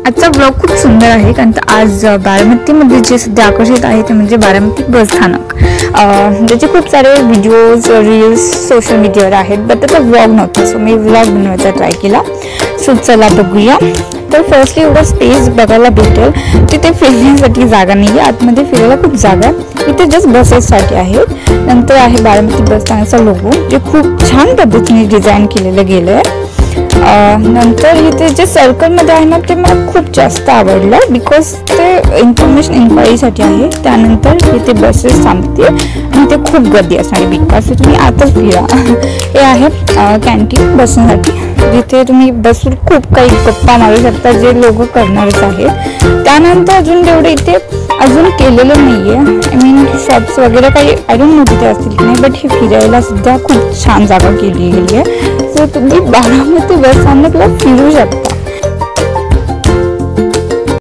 आजचा ब्लॉग खूप सुंदर आहे कारण आज बारामतीमध्ये जे सध्या आकर्षित आहे ते म्हणजे बारामती बस स्थानक, ज्याचे खूप सारे व्हिडिओज रील्स सोशल मीडियावर आहेत, बट त्याचा व्लॉग नव्हता, सो मी व्लॉग बनवायचा ट्राय केला. सो चला बघूया. तर फर्स्टली एवढं स्पेस बघायला भेटेल, तिथे फिरण्यासाठी जागा नाही आहे, आतमध्ये फिरायला खूप जागा इथे जस्ट बसेससाठी आहे. नंतर आहे बारामती बस स्थानकचा लोगो, जे खूप छान पद्धतीने डिझाईन केलेलं गेलं आहे. नंतर इथे जे सर्कलमध्ये आहे ना ते मला खूप जास्त आवडलं, बिकॉज ते इन्फॉर्मेशन इन्क्वायरीसाठी आहे. त्यानंतर इथे बसेस थांबते आणि ते खूप गर्दी असणार आहे, बिकॉज तुम्ही आताच फिरा. हे आहे कॅन्टीन बसण्यासाठी, जिथे तुम्ही बसून खूप काही गप्पा मारू शकता, जे लोक करणारच आहेत. त्यानंतर अजून तेवढे इथे अजून केलेलं नाही आहे, आय मीन शॉप्स वगैरे काही आय डोंट नो तिथे असतील की नाही, बट हे फिरायला सुद्धा खूप छान जागा केली गेली आहे. सो तुम्ही बारामती बस स्थानकला फिरू शकता.